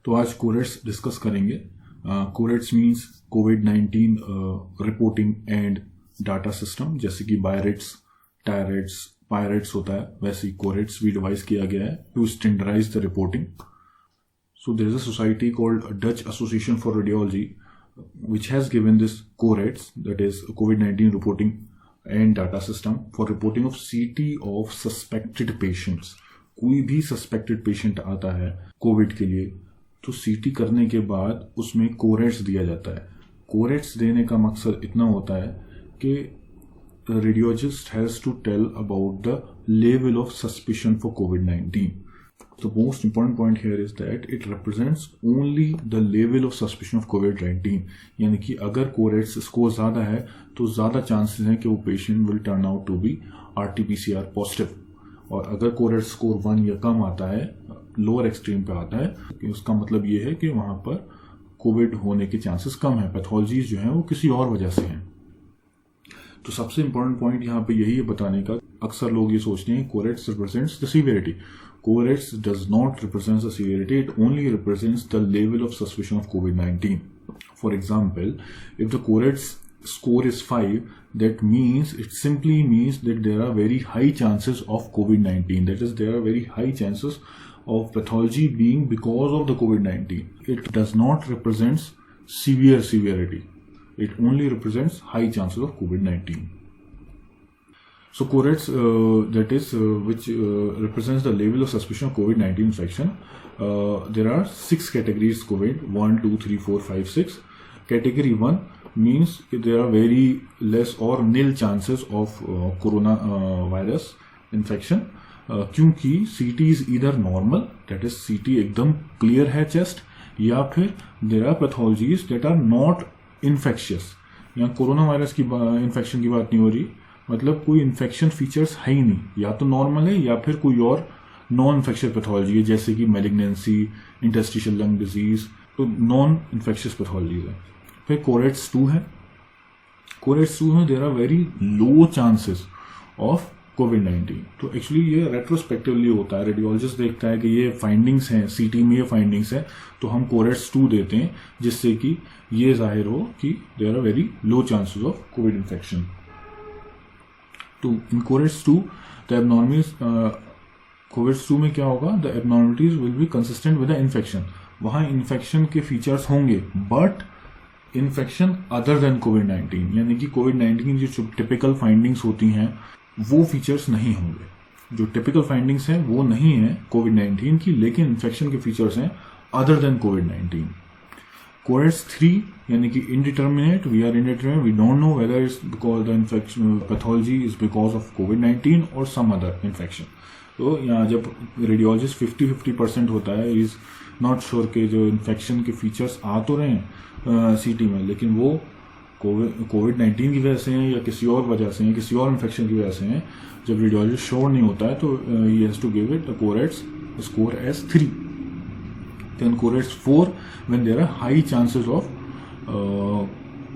तो आज CORADS discuss करेंगे। कोरेट्स मीन्स कोविड-19 रिपोर्टिंग एंड डाटा सिस्टम, जैसे कि बायरेट्स, टायरेट्स, पायरेट्स होता है, वैसे ही कोरेट्स भी डिवाइस किया गया है to standardise the reporting. So there is a society called Dutch Association for Radiology which has given this CORATS, that is COVID-19 reporting and data system for reporting of CT of suspected patients। कोई भी suspected patient आता है Covid के लिए तो CT करने के बाद उसमें CORATS दिया जाता है। CORATS देने का मकसद इतना होता है कि radiologist has to tell about the level of suspicion for COVID-19। The most important point here is that it represents only the level of suspicion of COVID-19, यानी कि अगर कोरेट्स स्कोर ज़्यादा है तो ज़्यादा चांसेस हैं कि वो patient will turn out to be RT-PCR positive, और अगर कोरेट स्कोर 1 या कम आता है, लोअर एक्सट्रीम पे आता है, उसका मतलब ये है कि वहाँ पर कोविड होने के चांसेस कम है, पैथोलॉजीज जो हैं वो किसी और वजह से हैं। तो सबसे इम्पोर्टेंट पॉइंट यहाँ पे यही है बताने का, अक्सर लोग ये सोचते हैं CORADS represents the severity. CORATS does not represent the severity, it only represents the level of suspicion of COVID-19. For example, if the CORATS score is 5, that means, it simply means that there are very high chances of COVID-19. That is, there are very high chances of pathology being because of the COVID-19. It does not represent severity. It only represents high chances of COVID-19. So CORATS, that is which represents the level of suspicion of COVID-19 infection. There are 6 categories COVID, 1, 2, 3, 4, 5, 6. Category 1 means there are very less or nil chances of corona virus infection, क्योंकि CT is either normal, that is CT एकदम clear है chest, या फिर there are pathologies that are not infectious। यहाँ corona virus की infection की बात नहीं हो रही, मतलब कोई इन्फेक्शन फीचर्स है ही नहीं, या तो नॉर्मल है या फिर कोई और नॉन इन्फेक्शियस पैथोलॉजी है, जैसे कि मैलिग्नेंसी, इंटरस्टिशियल लंग डिजीज, तो नॉन इन्फेक्शियस पैथोलॉजीज है। फिर कोरेट्स 2 है। कोरेट्स 2 में there are very low chances of COVID-19। तो एक्चुअली ये रेट्रोस्पेक्टिवली होता है, रेडियोलॉजिस्ट देखता है कि ये फाइंडिंग्स हैं, CT में ये फाइंडिंग्स है, तो हम कोरेट्स 2 देते हैं, जिससे कि ये जाहिर हो कि there are very low chances of COVID infection. तो in CORADS 2 the abnormalities, CORADS 2 में क्या होगा, the abnormalities will be consistent with the infection. वहाँ इन्फेक्शन के फीचर्स होंगे but infection other than COVID-19, यानी कि COVID-19 की जो टिपिकल फाइंडिंग्स होती हैं वो फीचर्स नहीं होंगे। जो टिपिकल फाइंडिंग्स हैं वो नहीं है COVID-19 की, लेकिन इन्फेक्शन के फीचर्स हैं अदर देन COVID-19। CORATS 3 यानी कि indeterminate, we are indeterminate, we don't know whether it's because the infection pathology is because of COVID-19 or some other infection। तो यहाँ जब रेडियोलॉजिस्ट 50-50% होता है, इज नॉट श्योर के जो इन्फेक्शन के फीचर्स आ तो रहे हैं CT में, लेकिन वो COVID-19 की वजह से हैं या किसी और वजह से हैं, किसी और इन्फेक्शन की वजह से हैं। जब रेडियोलॉजिस्ट श्योर नहीं होता है तो he has to give it a CORATS score as 3। Then CORATS 4 when there are high chances of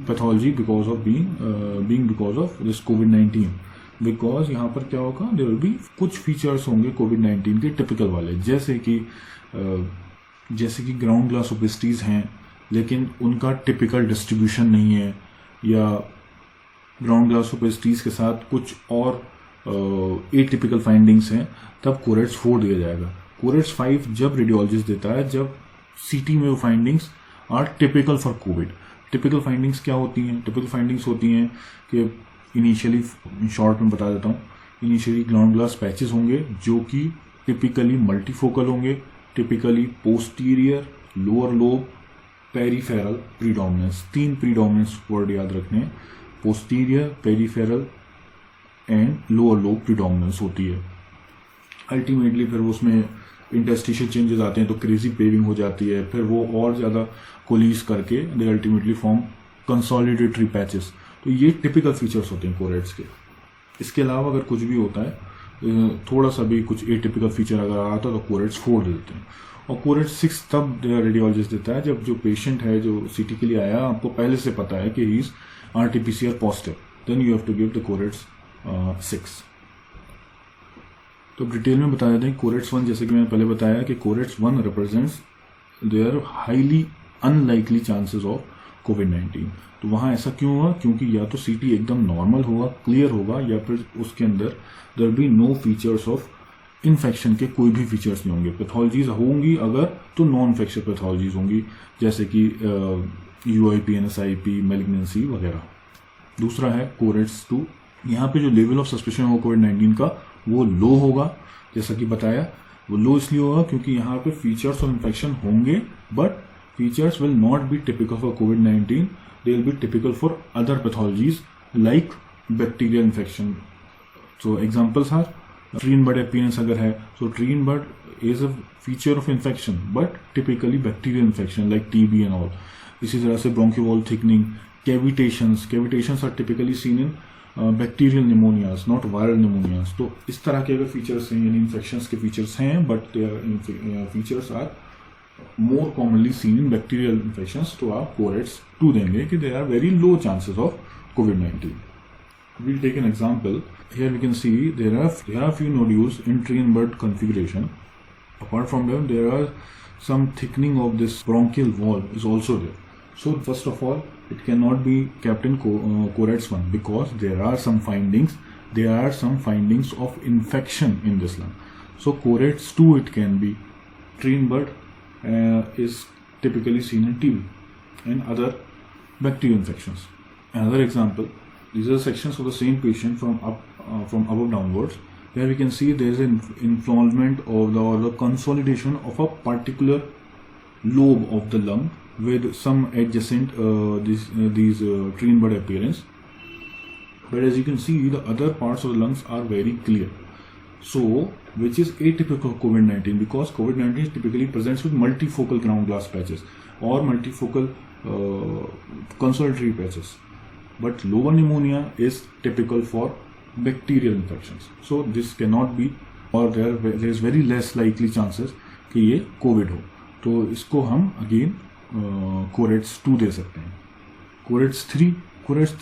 pathology because of being because of this COVID-19। Because यहाँ पर क्या होगा, देयर विल बी कुछ features होंगे COVID-19 के typical वाले, जैसे कि ग्राउंड ग्लास ओपेसिटीज हैं लेकिन उनका टिपिकल डिस्ट्रीब्यूशन नहीं है, या ग्राउंड ग्लास ओपेसिटीज के साथ कुछ और एटिपिकल फाइंडिंग्स हैं, तब CORATS 4 दिया जाएगा। CORATS 5 जब रेडियोलॉजिस्ट देता है जब CT में वो findings are typical for COVID. Typical findings क्या होती हैं? टिपिकल फाइंडिंग्स होती हैं कि इनिशियली, शॉर्ट में बता देता हूँ, इनिशियली ग्राउंड ग्लास पैचेस होंगे जो कि टिपिकली मल्टीफोकल होंगे, typically posterior, lower lobe, peripheral, predominance. 3 predominance word याद रखने हैं, posterior, peripheral and lower lobe predominance होती है। अल्टीमेटली फिर उसमें इंटरस्टिशियल चेंजेस आते हैं तो क्रेजी पेविंग हो जाती है, फिर वो और ज़्यादा कोलीज करके दे अल्टीमेटली फॉर्म कंसोलिडेटरी पैचेस। तो ये टिपिकल फीचर्स होते हैं कोरेट्स के। इसके अलावा अगर कुछ भी होता है, थोड़ा सा भी कुछ एटिपिकल फीचर अगर आता है तो CORATS 4 दे देते हैं। और CORATS 6 तब रेडियोलॉजिस्ट देता है जब जो पेशेंट है जो CT के लिए आया, आपको पहले से पता है कि he is RT-PCR positive, then you have to give the CORATS 6। तो डिटेल में बता देते हैं CORATS 1, जैसे कि मैंने पहले बताया कि CORATS 1 represents they are highly unlikely chances of कोविड-19। तो वहाँ ऐसा क्यों हुआ? क्योंकि या तो सीटी एकदम नॉर्मल होगा, क्लियर होगा, या फिर उसके अंदर there be no features of infection के, कोई भी फीचर्स नहीं होंगे। पैथोलॉजीज होंगी अगर तो नॉन इन्फेक्शियस पैथोलॉजीज होंगी, जैसे कि यूआईपी, एनएसआईपी, मैलिग्नेंसी वगैरह। दूसरा है कोरेट्स 2। यहाँ पे जो लेवल ऑफ सस्पेशन होगा कोविड-19 का वो लो होगा, जैसा कि बताया। वो लो इसलिए होगा क्योंकि यहाँ पे फीचर्स ऑफ इन्फेक्शन होंगे, but features will not be typical for कोविड-19, they will be typical for other pathologies like bacterial infection. So examples are tree in bud appearance अगर है, so tree in bud is a feature of infection but typically bacterial infection like TB and all. इसी तरह से bronchiole thickening, cavitations are typically seen in bacterial pneumonias, not viral pneumonias. तो इस तरह के अगर फीचर्स हैं, यानी इन्फेक्शंस के फीचर्स हैं, but features are more commonly seen in bacterial infections, तो आप कोरेट्स 2 देंगे कि they are very low chances of कोविड-19। We'll take an example. Here we can see there are few nodules in tree and bud configuration. Apart from them, there are some thickening of this bronchial wall is also there. So first of all, it cannot be kept in corex 1 because there are some findings. There are some findings of infection in this lung. So corex 2 it can be. Tree and bud is typically seen in TB and other bacterial infections. Another example. These are sections of the same patient from above downwards, where we can see there is an involvement of the consolidation of a particular lobe of the lung with some adjacent these tree and bud appearance. But as you can see, the other parts of the lungs are very clear. So, which is atypical of COVID-19 because COVID-19 typically presents with multifocal ground glass patches or multifocal consolidatory patches. But lobar pneumonia is typical for bacterial infections. So this cannot be, or there is very less likely chances कि ये Covid हो। तो इसको हम again कोरेट्स 2 दे सकते हैं। कोरेट्स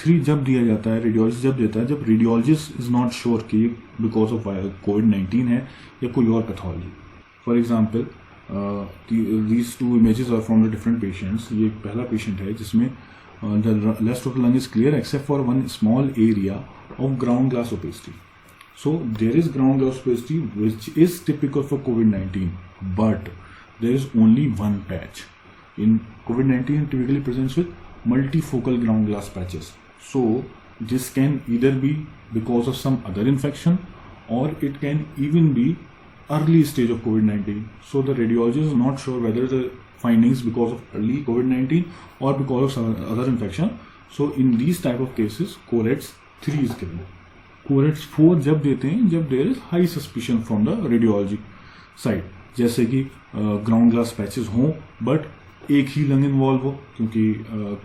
3 जब दिया जाता है, रेडियोलॉजिस्ट जब देता है, जब रेडियोलॉजिस्ट इज नॉट श्योर कि बिकॉज ऑफ कोविड-19 है या कोई और pathology. For example these 2 images are from the different patients. ये पहला पेशेंट है जिसमें the rest of the lung is clear except for one small area of ground glass opacity. So there is ground glass opacity which is typical for COVID-19, but there is only one patch. In COVID-19 typically presents with multifocal ground glass patches. So this can either be because of some other infection or it can even be early stage of COVID-19. So the radiologist is not sure whether the findings because of early COVID-19 or because of some other infection. So in these type of cases, corex 3 is given. Corex 4 जब देते हैं जब there is high suspicion from the radiology side, जैसे कि ground glass patches हों but एक ही lung involve हो, क्योंकि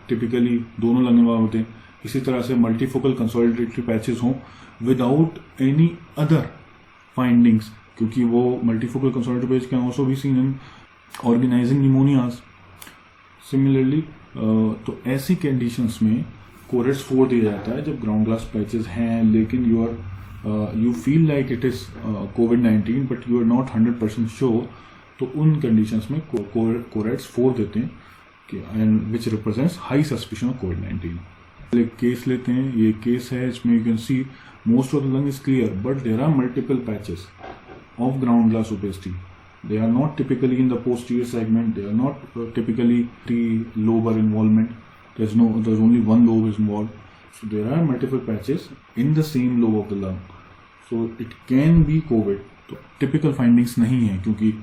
टिपिकली दोनों लंग इन्वॉल्व होते हैं। इसी तरह से मल्टीफोकल कंसोलिडेटरी पैचेस हों विदाउट एनी अदर फाइंडिंग्स, क्योंकि वो multifocal consolidatory patch can also be seen in organising pneumonias. Similarly तो ऐसी कंडीशंस में कोरेट्स 4 दिया जाता है जब ग्राउंड ग्लास पैचेस हैं लेकिन you feel like it is कोविड-19 but you are not 100% sure, तो उन कंडीशंस में कोरेट्स 4 देते हैं and which represents high suspicion of कोविड-19। एक केस लेते हैं, ये केस है, इसमें you can see most of the lung is clear but there are multiple patches of ground glass opacity. They are not typically in the posterior segment. They are not typically the lobar involvement. There's only one lobe is involved. So there are multiple patches in the same lobe of the lung. So it can be COVID. तो typical findings नहीं है क्योंकि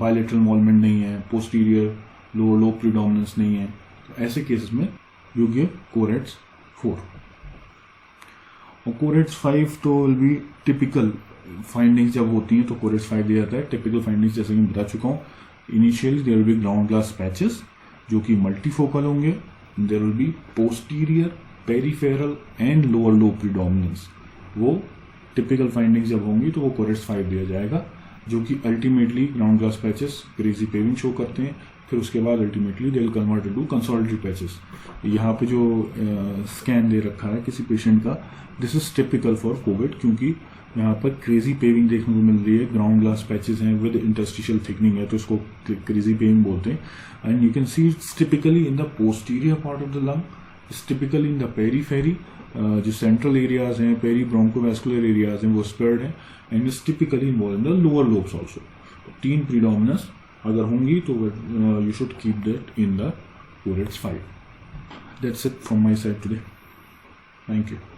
bilateral involvement नहीं है, posterior lower lobe predominance नहीं है. तो ऐसे cases में you give coreट्स 4. और coreट्स 5 तो will be typical फाइंडिंग्स जब होती हैं तो कोरेट्स 5 दिया जाता है. टिपिकल फाइंडिंग्स जैसे कि मैं बता चुका हूँ, initially there will be ground glass patches जो कि मल्टीफोकल होंगे. There will be posterior, peripheral and lower lobe predominance. वो टिपिकल फाइंडिंग्स जब होंगी तो वो कोरेट्स 5 दिया जाएगा, जो कि ultimately ground glass patches crazy paving show करते हैं. फिर उसके बाद ultimately they will convert into consolidatory patches. यहाँ पे जो स्कैन दे रखा है किसी पेशेंट का, this is typical for Covid, क्योंकि यहाँ पर क्रेजी पेविंग देखने को मिल रही है, ग्राउंड ग्लास पैचेस हैं विद इंटरस्टिशियल थिकनिंग है, तो इसको क्रेजी पेविंग बोलते हैं. And you can see it's typically in the posterior part of the lung, it's typically in the periphery. जो सेंट्रल एरियाज हैं, पेरी ब्रोंकोवैस्कुलर एरियाज हैं, वो स्प्रेड है. And it's typically involve in the lower lobes also. 3 predominance अगर होंगी तो you should keep that in the CORADS 5. That's it from my side today. Thank you.